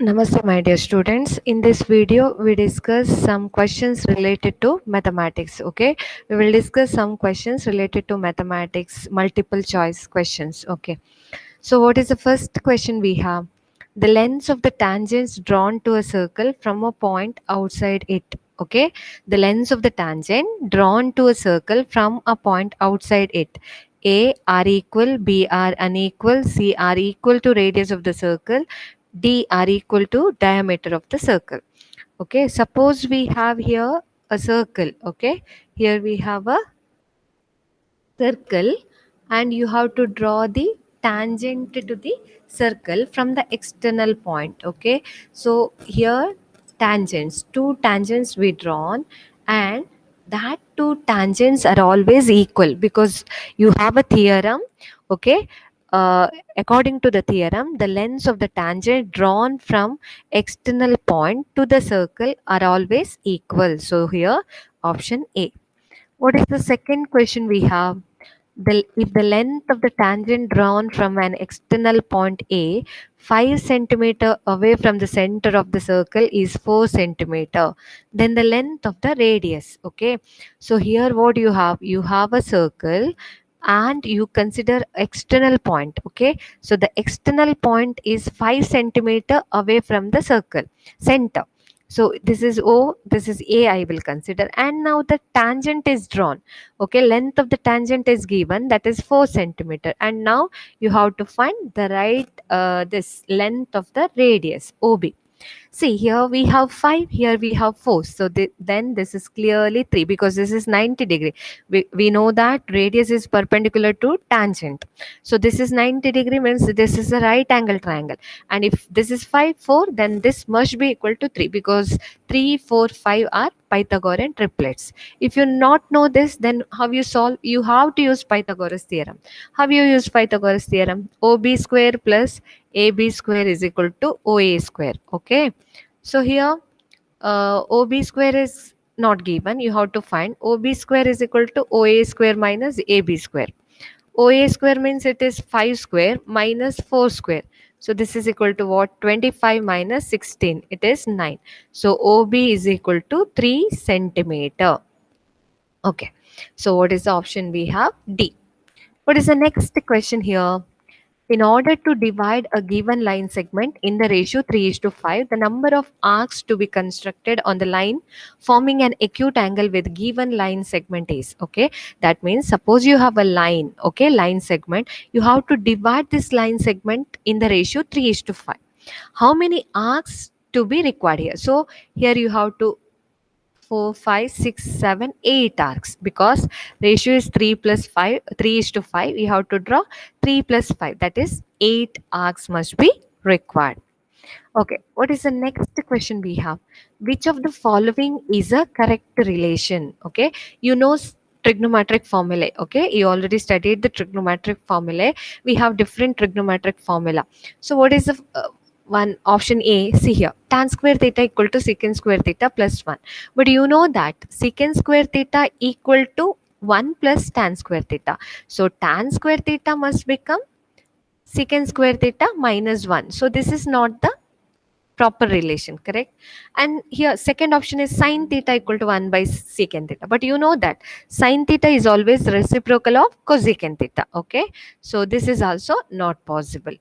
Namaste, my dear students. In this video, we discuss some questions related to mathematics. Okay, we will discuss some questions related to mathematics, multiple choice questions. Okay, so what is the first question we have? The lengths of the tangents drawn to a circle from a point outside it. Okay, the lengths of the tangent drawn to a circle from a point outside it. A are equal, B are unequal, C are equal to radius of the circle, D are equal to diameter of the circle. Okay, suppose we have here a circle. Okay, here we have a circle and you have to draw the tangent to the circle from the external point. Okay, so here tangents, two tangents we drawn, and that two tangents are always equal because you have a theorem. Okay, according to the theorem, the lengths of the tangent drawn from external point to the circle are always equal. So here option A. What is the second question we have? If the length of the tangent drawn from an external point A 5 centimeter away from the center of the circle is 4 centimeter, then the length of the radius. Okay, so here what you have? You have a circle and you consider external point. Okay, so the external point is 5 centimeter away from the circle center. So this is O, this is A I will consider, and now the tangent is drawn. Okay, length of the tangent is given, that is 4 centimeter, and now you have to find the right this length of the radius OB. See, here we have 5, here we have 4. So then this is clearly 3 because this is 90 degree. We know that radius is perpendicular to tangent. So this is 90 degree means this is a right angle triangle. And if this is 5, 4, then this must be equal to 3 because 3, 4, 5 are Pythagorean triplets. If you not know this, then how you solve? You have to use Pythagoras theorem. How you use Pythagoras theorem? OB square plus AB square is equal to OA square. Okay. So here OB square is not given. You have to find OB square is equal to OA square minus AB square. OA square means it is 5 square minus 4 square. So this is equal to what? 25 minus 16. It is 9. So OB is equal to 3 centimeter. Okay. So what is the option we have? D. What is the next question here? In order to divide a given line segment in the ratio 3 is to 5, the number of arcs to be constructed on the line forming an acute angle with given line segment is. Okay, that means suppose you have a line, okay, line segment, you have to divide this line segment in the ratio 3 is to 5. How many arcs to be required here? So here you have to 4, 5, 6, 7, 8 arcs because ratio is 3 plus 5, 3 is to 5. You have to draw 3 plus 5, that is 8 arcs must be required. Okay, what is the next question we have? Which of the following is a correct relation? Okay, you know trigonometric formulae. Okay, you already studied the trigonometric formulae. We have different trigonometric formula. So what is the one? Option A, see here, tan square theta equal to secant square theta plus 1. But you know that secant square theta equal to 1 plus tan square theta. So tan square theta must become secant square theta minus 1. So this is not the proper relation, correct? And here second option is sine theta equal to 1 by secant theta, but you know that sine theta is always reciprocal of cosecant theta. Okay, so this is also not possible.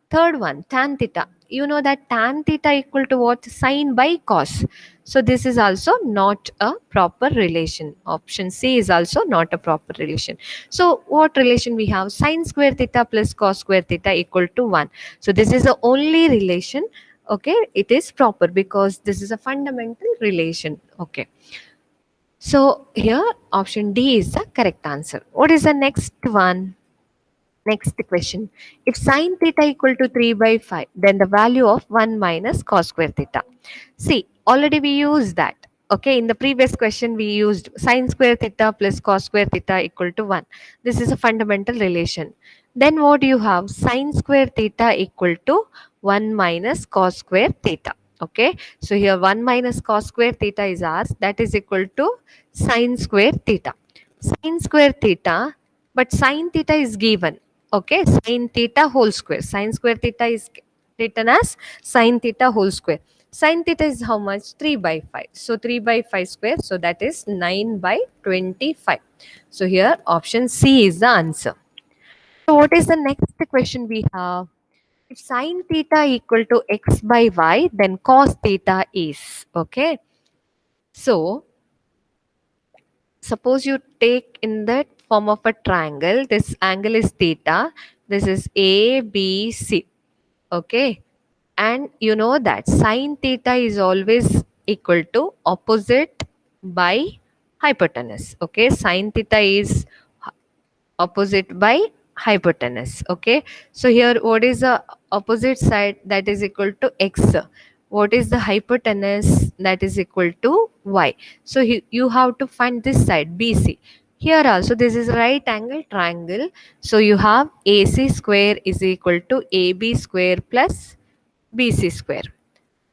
Third one, tan theta, you know that tan theta equal to what? Sine by cos. So this is also not a proper relation. Option C is also not a proper relation. So what relation we have? Sine square theta plus cos square theta equal to 1. So this is the only relation. Okay, it is proper because this is a fundamental relation. Okay, so here option D is the correct answer. What is the next one? Next question. If sine theta equal to 3 by 5, then the value of 1 minus cos square theta. See, already we used that. Okay, in the previous question we used sine square theta plus cos square theta equal to 1. This is a fundamental relation. Then what do you have? Sine square theta equal to 1 minus cos square theta. Okay, so here 1 minus cos square theta is ours, that is equal to sine square theta. Sine square theta, but sine theta is given. Okay, sine theta whole square. Sine square theta is written as sine theta whole square. Sine theta is how much? 3 by 5. So 3 by 5 square. So that is 9 by 25. So here option C is the answer. So what is the next question we have? If sine theta equal to x by y, then cos theta is. Okay. So suppose you take in the form of a triangle, this angle is theta, this is A, B, C. Okay. And you know that sine theta is always equal to opposite by hypotenuse. Okay. Sine theta is opposite by hypotenuse. Okay, so here what is the opposite side? That is equal to x. What is the hypotenuse? That is equal to y. So you have to find this side BC. Here also this is right angle triangle, so you have AC square is equal to AB square plus BC square.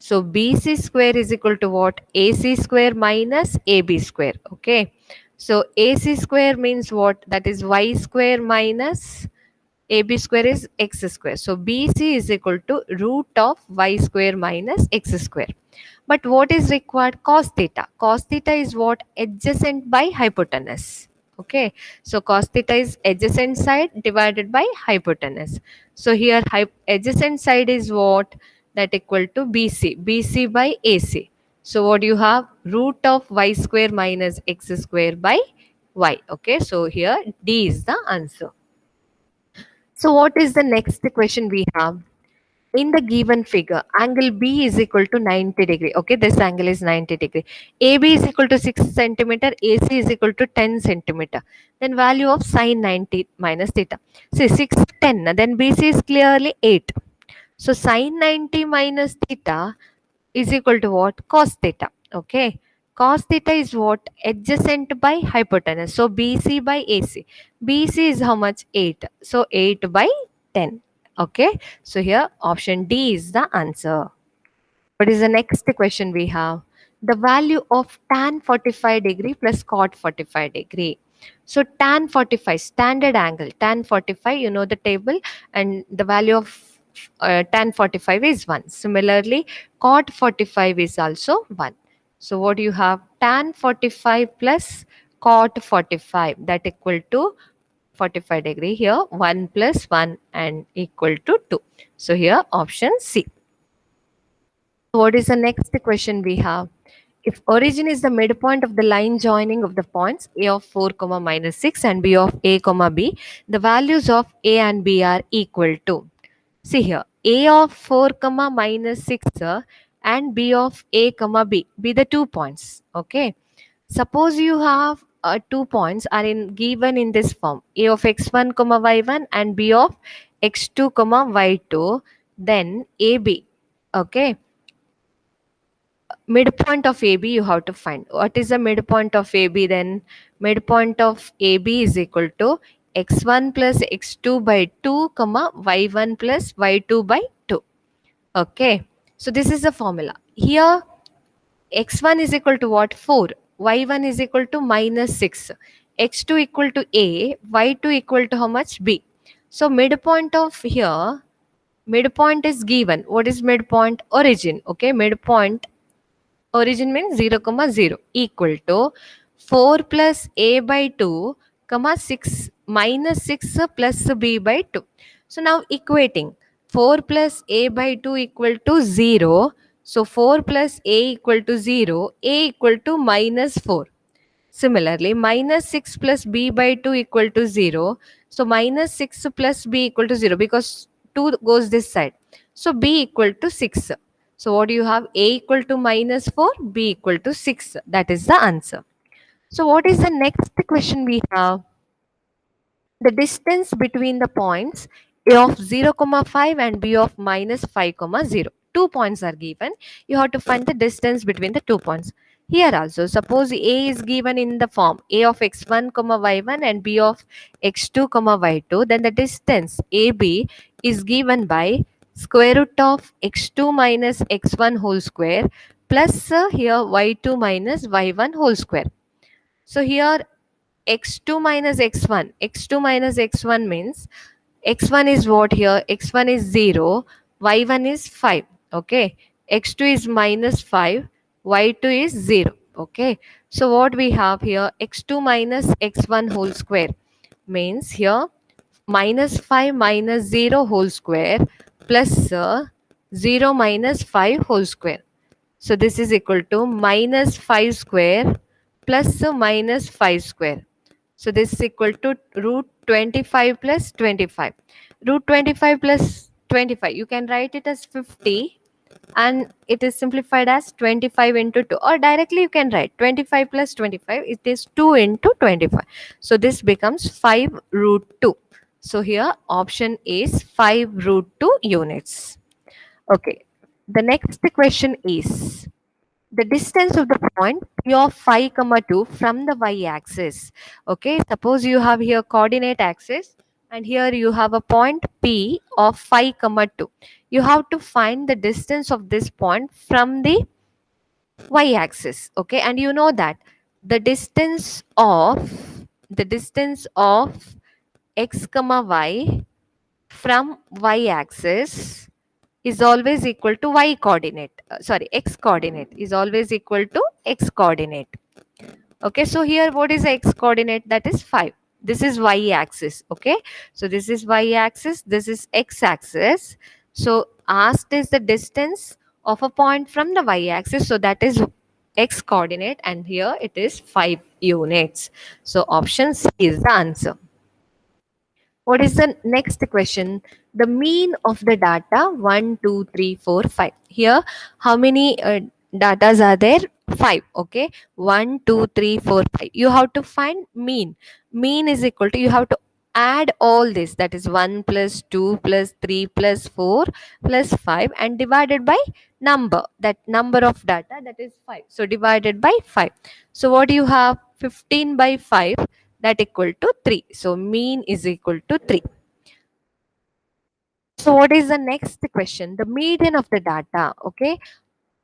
So BC square is equal to what? AC square minus AB square. Okay. So AC square means what? That is y square minus AB square is x square. So BC is equal to root of y square minus x square. But what is required? Cos theta. Cos theta is what? Adjacent by hypotenuse. Okay. So cos theta is adjacent side divided by hypotenuse. So here adjacent side is what? That equal to BC. BC by AC. So what you have? Root of y square minus x square by y. Okay. So here D is the answer. So what is the next question we have? In the given figure, angle B is equal to 90 degree. Okay, this angle is 90 degree. AB is equal to 6 centimeter, AC is equal to 10 centimeter. Then value of sine 90 minus theta. See 6, 10. Then BC is clearly 8. So sine 90 minus theta is equal to what? Cos theta. Okay. Cos theta is what? Adjacent by hypotenuse. So BC by AC. BC is how much? 8. So 8 by 10. Okay. So here option D is the answer. What is the next question we have? The value of tan 45 degree plus cot 45 degree. So tan 45, standard angle, tan 45, you know the table, and the value of tan 45 is 1. Similarly, cot 45 is also 1. So what do you have? Tan 45 plus cot 45, that equal to 45 degree. Here 1 plus 1 and equal to 2. So here option C. What is the next question we have? If origin is the midpoint of the line joining of the points A of 4 comma minus 6 and B of A comma B, the values of A and B are equal to. See here, A of 4 comma minus 6 and B of A comma B be the 2 points. Okay. Suppose you have 2 points are given in this form, A of x1 comma y1 and B of x2 comma y2, then AB. Okay, midpoint of AB you have to find. What is the midpoint of AB then? Midpoint of AB is equal to x1 plus x2 by 2 comma y1 plus y2 by 2. Okay, so this is the formula. Here x1 is equal to what? 4. Y1 is equal to minus 6. X2 equal to A. Y2 equal to how much? B. So midpoint of here, midpoint is given. What is midpoint? Origin. Okay, midpoint origin means 0 comma 0 equal to 4 plus a by 2 comma 6 minus 6 plus b by 2. So now equating 4 plus a by 2 equal to 0. So 4 plus a equal to 0, a equal to minus 4. Similarly, minus 6 plus b by 2 equal to 0. So minus 6 plus b equal to 0 because 2 goes this side. So b equal to 6. So what do you have? A equal to minus 4, b equal to 6. That is the answer. So what is the next question we have? The distance between the points A of 0 comma 5 and B of minus 5 comma 0. 2 points are given. You have to find the distance between the 2 points. Here also, suppose A is given in the form A of x1 comma y1 and B of x2 comma y2, then the distance AB is given by square root of x2 minus x1 whole square plus here y2 minus y1 whole square. So here x2 minus x1 means x1 is what here? X1 is 0, y1 is 5, okay, x2 is minus 5, y2 is 0, okay. So what we have here, x2 minus x1 whole square means here minus 5 minus 0 whole square plus 0 minus 5 whole square. So this is equal to minus 5 square plus minus 5 square. So this is equal to root 25 plus 25. Root 25 plus 25, you can write it as 50 and it is simplified as 25 into 2, or directly you can write 25 plus 25, it is 2 into 25. So this becomes 5 root 2. So here option is 5 root 2 units. Okay, the next question is the distance of the point P of 5 comma 2 from the y-axis. Okay, suppose you have here coordinate axis and here you have a point P of 5 comma 2. You have to find the distance of this point from the y-axis. Okay, and you know that the distance of x comma y from y-axis is always equal to y coordinate, sorry, x coordinate is always equal to x coordinate. Okay, so here what is the x coordinate? That is 5. This is y axis. Okay, so this is y axis, this is x axis. So asked is the distance of a point from the y axis, so that is x coordinate, and here it is 5 units. So option C is the answer. What is the next question? The mean of the data 1, 2, 3, 4, 5. Here, how many datas are there? 5. Okay. 1, 2, 3, 4, 5. You have to find mean. Mean is equal to, you have to add all this, that is 1 plus 2 plus 3 plus 4 plus 5, and divided by number, that number of data, that is 5. So divided by 5. So what do you have? 15 by 5, that equal to 3. So mean is equal to 3. So what is the next question? The median of the data. Okay.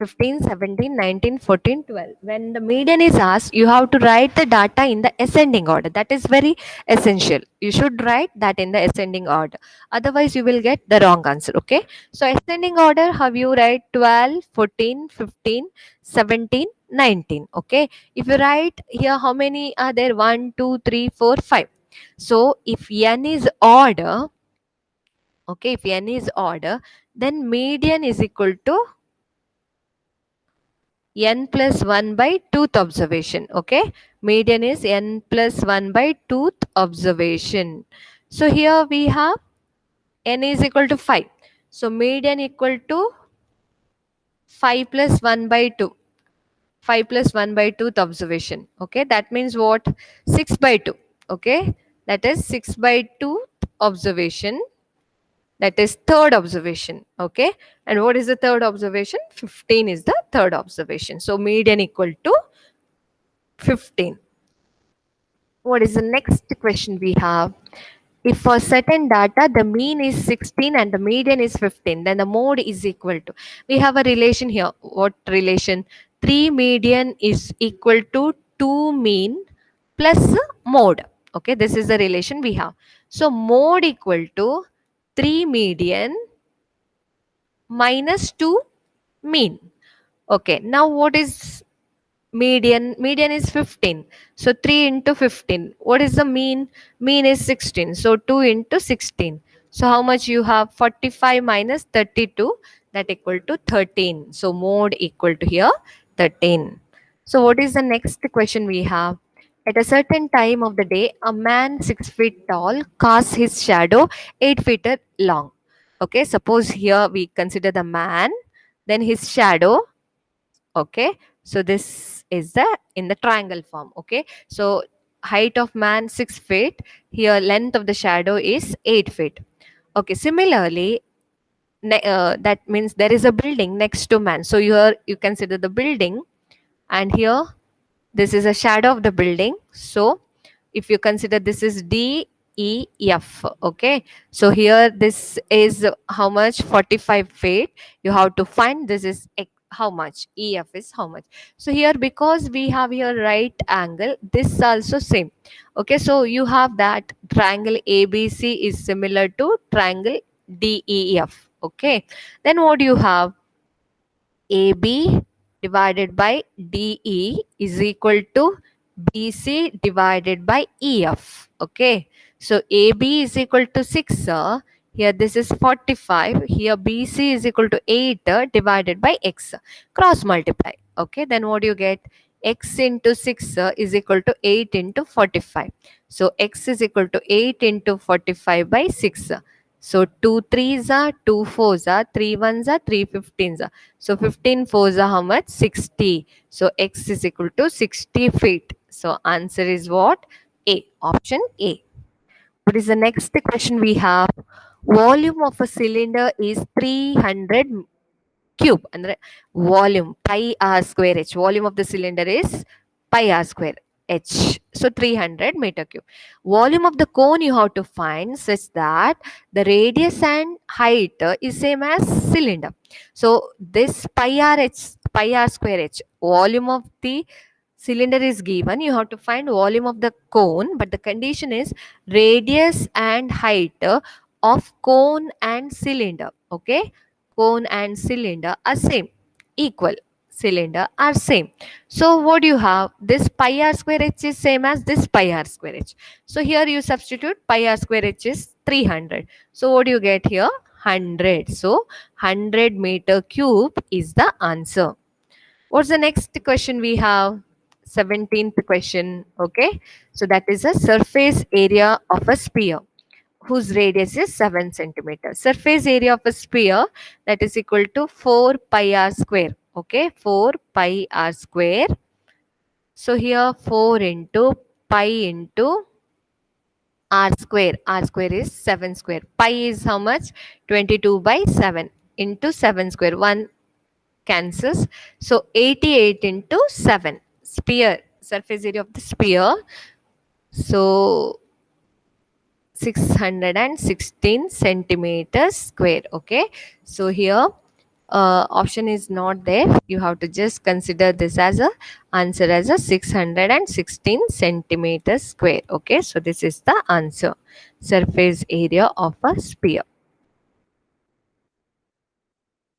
15, 17, 19, 14, 12. When the median is asked, you have to write the data in the ascending order. That is very essential. You should write that in the ascending order. Otherwise, you will get the wrong answer. Okay. So ascending order, how you write 12, 14, 15, 17, 19. Okay. If you write here, how many are there? 1, 2, 3, 4, 5. So if n is order, okay, if n is order, then median is equal to n plus 1 by 2th observation. Okay, median is n plus 1 by 2th observation. So here we have n is equal to 5. So median equal to 5 plus 1 by 2. 5 plus 1 by 2th observation. Okay, that means what? 6 by 2. Okay, that is 6 by 2th observation. That is third observation. Okay, and what is the third observation? 15 is the third observation. So median equal to 15. What is the next question we have? If for certain data the mean is 16 and the median is 15, then the mode is equal to. We have a relation here. What relation? 3 median is equal to 2 mean plus mode. Okay, this is the relation we have. So mode equal to 3 median minus 2 mean. Okay, now what is median? Median is 15. So 3 into 15. What is the mean? Mean is 16. So 2 into 16. So how much you have? 45 minus 32, that equal to 13. So mode equal to here 13. So what is the next question we have? At a certain time of the day, a man 6 feet tall casts his shadow 8 feet long. Okay, suppose here we consider the man, then his shadow. Okay, so this is the in the triangle form. Okay, so height of man 6 feet, here length of the shadow is 8 feet. Okay, similarly, that means there is a building next to man. So here you consider the building, and here this is a shadow of the building. So if you consider this is D, E, F. Okay, so here this is how much? 45 feet. You have to find this is how much? EF is how much? So here, because we have here right angle, this also same. Okay, so you have that triangle ABC is similar to triangle DEF. Okay, then what do you have? AB divided by DE is equal to BC divided by EF. Okay. So AB is equal to 6. Here this is 45. Here BC is equal to 8 divided by X. Cross multiply. Okay. Then what do you get? X into 6 is equal to 8 into 45. So X is equal to 8 into 45 by 6. So 2 threes are 2 fours are 3 ones are 3 fifteens are. So 15 fours are how much? 60. So X is equal to 60 feet. So answer is what? A. Option A. What is the next question we have? Volume of a cylinder is 300 cube. And volume pi r square h. Volume of the cylinder is pi r square h. So 300 meter cube. Volume of the cone you have to find such that the radius and height is same as cylinder. So this pi r square h, volume of the cylinder is given. You have to find volume of the cone, but the condition is radius and height of cone and cylinder. Okay, cone and cylinder are same, equal. Cylinder are same. So what do you have? This pi r square h is same as this pi r square h. So here you substitute pi r square h is 300. So what do you get here? 100. So 100 meter cube is the answer. What's the next question we have? 17th question. Okay. So that is a surface area of a sphere whose radius is 7 centimeters. Surface area of a sphere, that is equal to 4 pi r square. Okay, 4 pi r square. So here 4 into pi into r square. R square is 7 square. Pi is how much? 22 by 7 into 7 square. 1 cancels. So 88 into 7. Sphere, surface area of the sphere. So 616 centimeters square. Okay, so here option is not there. You have to just consider this as a answer as a 616 centimeters square. Okay, so this is the answer, surface area of a sphere.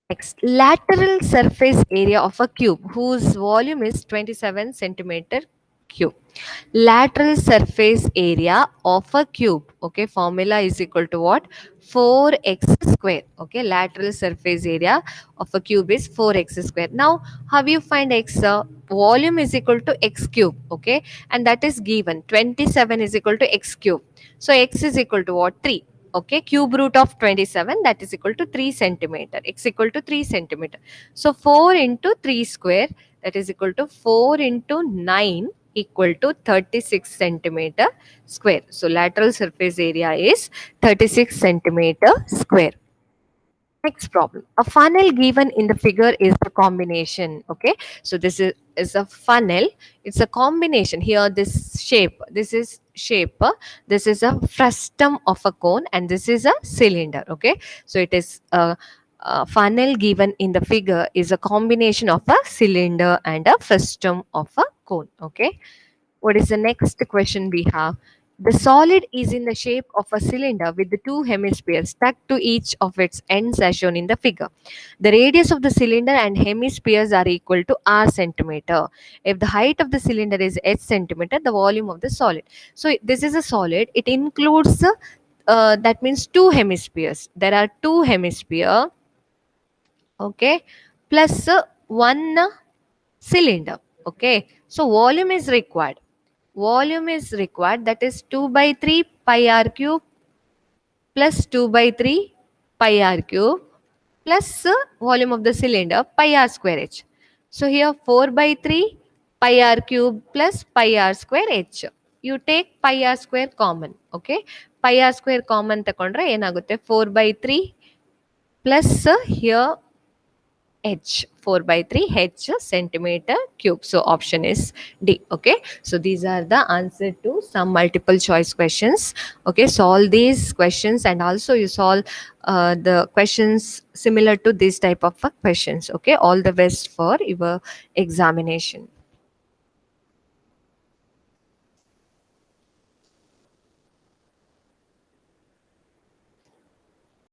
Next, lateral surface area of a cube whose volume is 27 centimeter cube. Lateral surface area of a cube. Okay, formula is equal to what? 4x square. Okay, lateral surface area of a cube is 4x square. Now, how you find x? Volume is equal to x cube. Okay, and that is given. 27 is equal to x cube. So, x is equal to what? 3. Okay, cube root of 27, that is equal to 3 centimeter. X equal to 3 centimeter. So 4 into 3 square, that is equal to 4 into 9 equal to 36 centimeter square. So lateral surface area is 36 centimeter square. Next problem. A funnel given in the figure is the combination. Okay. So this is a funnel. It's a combination. Here this shape. This is shape. This is a frustum of a cone and this is a cylinder. Okay. So it is a funnel given in the figure is a combination of a cylinder and a frustum of a cone. Okay. What is the next question we have? The solid is in the shape of a cylinder with the two hemispheres stuck to each of its ends as shown in the figure. The radius of the cylinder and hemispheres are equal to r centimeter. If the height of the cylinder is h centimeter, the volume of the solid. So this is a solid. It includes that means two hemispheres. There are two hemisphere. Okay, plus one cylinder. Okay, so volume is required. Volume is required, that is 2 by 3 pi r cube plus 2 by 3 pi r cube plus volume of the cylinder pi r square h. So here 4 by 3 pi r cube plus pi r square h. You take pi r square common. Okay, pi r square common ತಕೊಂಡ್ರೆ ಏನಾಗುತ್ತೆ 4 by 3 plus here h, 4 by 3 h centimeter cube. So option is D. Okay, so these are the answer to some multiple choice questions. Okay, solve these questions and also you solve the questions similar to this type of questions. Okay, all the best for your examination.